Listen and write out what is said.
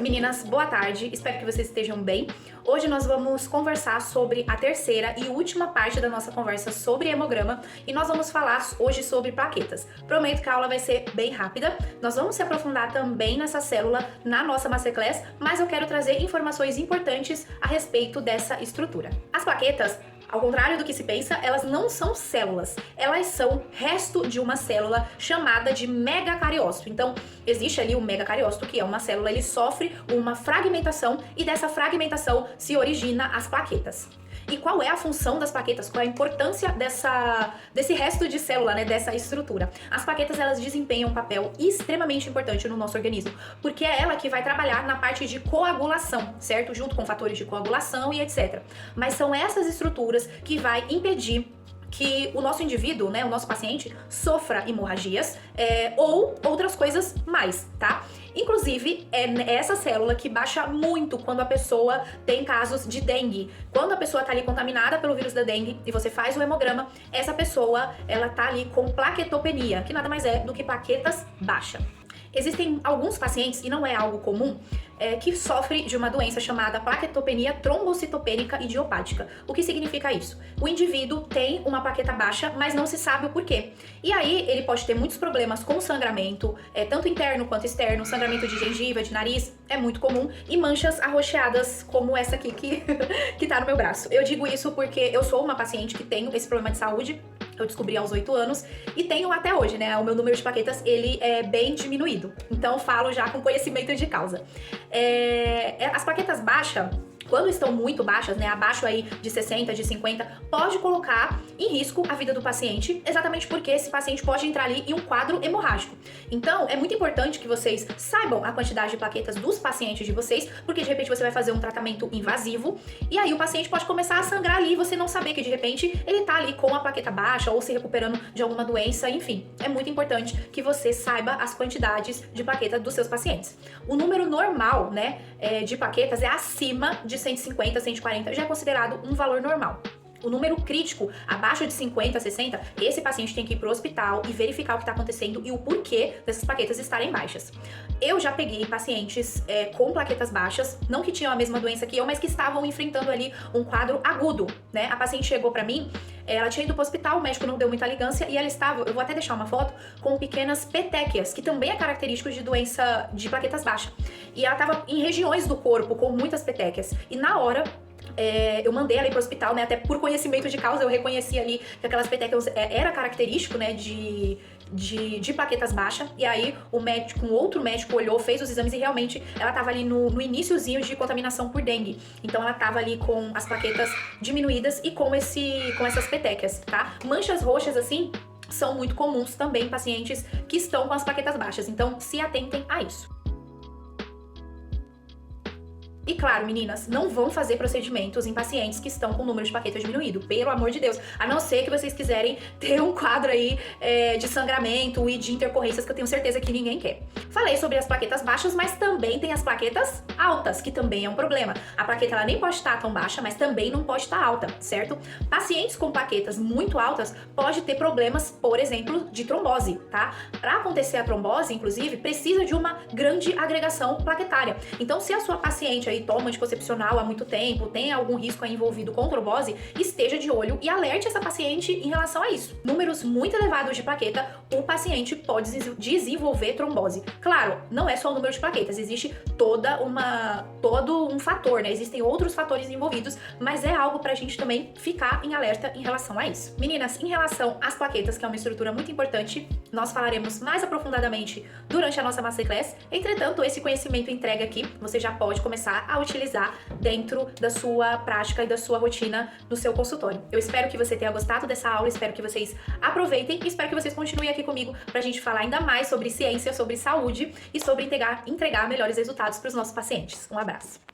Meninas, boa tarde, espero que vocês estejam bem. Hoje nós vamos conversar sobre a terceira e última parte da nossa conversa sobre hemograma e nós vamos falar hoje sobre plaquetas. Prometo que a aula vai ser bem rápida, nós vamos se aprofundar também nessa célula na nossa Masterclass, mas eu quero trazer informações importantes a respeito dessa estrutura. As plaquetas, ao contrário do que se pensa, elas não são células, elas são resto de uma célula chamada de megacariócito. Então, existe ali o megacariócito, que é uma célula, ele sofre uma fragmentação e dessa fragmentação se origina as plaquetas. E qual é a função das plaquetas? Qual é a importância desse resto de célula, né, dessa estrutura? As plaquetas, elas desempenham um papel extremamente importante no nosso organismo, porque é ela que vai trabalhar na parte de coagulação, certo? Junto com fatores de coagulação e etc. Mas são essas estruturas que vai impedir que o nosso indivíduo, né, o nosso paciente, sofra hemorragias ou outras coisas mais, tá? Inclusive, é essa célula que baixa muito quando a pessoa tem casos de dengue. Quando a pessoa tá ali contaminada pelo vírus da dengue e você faz o hemograma, essa pessoa, ela tá ali com plaquetopenia, que nada mais é do que plaquetas baixas. Existem alguns pacientes, e não é algo comum, que sofrem de uma doença chamada plaquetopenia trombocitopênica idiopática. O que significa isso? O indivíduo tem uma plaqueta baixa, mas não se sabe o porquê. E aí ele pode ter muitos problemas com sangramento, tanto interno quanto externo, sangramento de gengiva, de nariz, é muito comum, e manchas arroxeadas como essa aqui que tá no meu braço. Eu digo isso porque eu sou uma paciente que tem esse problema de saúde. Eu descobri aos 8 anos e tenho até hoje, né? O meu número de plaquetas, ele é bem diminuído. Então, falo já com conhecimento de causa. As plaquetas baixas, quando estão muito baixas, né, abaixo aí de 60, de 50, pode colocar em risco a vida do paciente, exatamente porque esse paciente pode entrar ali em um quadro hemorrágico. Então, é muito importante que vocês saibam a quantidade de plaquetas dos pacientes de vocês, porque de repente você vai fazer um tratamento invasivo e aí o paciente pode começar a sangrar ali e você não saber que de repente ele tá ali com a plaqueta baixa ou se recuperando de alguma doença, enfim. É muito importante que você saiba as quantidades de plaquetas dos seus pacientes. O número normal, né, de plaquetas é acima de 150, 140, já é considerado um valor normal. O número crítico, abaixo de 50, 60, esse paciente tem que ir pro hospital e verificar o que está acontecendo e o porquê dessas plaquetas estarem baixas. Eu já peguei pacientes com plaquetas baixas, não que tinham a mesma doença que eu, mas que estavam enfrentando ali um quadro agudo, né? A paciente chegou pra mim, ela tinha ido pro hospital, o médico não deu muita ligância e ela estava, eu vou até deixar uma foto, com pequenas petequias, que também é característico de doença de plaquetas baixas. E ela estava em regiões do corpo com muitas petequias. E na hora, eu mandei ela ir pro hospital, né, até por conhecimento de causa, eu reconheci ali que aquelas petequias era característico, né, de plaquetas baixas, e aí um outro médico olhou, fez os exames e realmente ela tava ali no iniciozinho de contaminação por dengue. Então ela tava ali com as plaquetas diminuídas e com essas petequias, tá? Manchas roxas assim são muito comuns também em pacientes que estão com as plaquetas baixas, então se atentem a isso. E claro, meninas, não vão fazer procedimentos em pacientes que estão com o número de plaquetas diminuído, pelo amor de Deus. A não ser que vocês quiserem ter um quadro aí de sangramento e de intercorrências que eu tenho certeza que ninguém quer. Falei sobre as plaquetas baixas, mas também tem as plaquetas altas, que também é um problema. A plaqueta ela nem pode estar tão baixa, mas também não pode estar alta, certo? Pacientes com plaquetas muito altas pode ter problemas, por exemplo, de trombose, tá? Para acontecer a trombose, inclusive, precisa de uma grande agregação plaquetária. Então, se a sua paciente aí toma anticoncepcional há muito tempo, tem algum risco aí envolvido com trombose, esteja de olho e alerte essa paciente em relação a isso. Números muito elevados de plaqueta, o paciente pode desenvolver trombose. Claro, não é só o número de plaquetas, existe todo um fator, né? Existem outros fatores envolvidos, mas é algo pra gente também ficar em alerta em relação a isso. Meninas, em relação às plaquetas, que é uma estrutura muito importante, nós falaremos mais aprofundadamente durante a nossa Masterclass. Entretanto, esse conhecimento entregue aqui, você já pode começar a utilizar dentro da sua prática e da sua rotina no seu consultório. Eu espero que você tenha gostado dessa aula, espero que vocês aproveitem e espero que vocês continuem aqui comigo pra gente falar ainda mais sobre ciência, sobre saúde e sobre entregar melhores resultados para os nossos pacientes. Um abraço!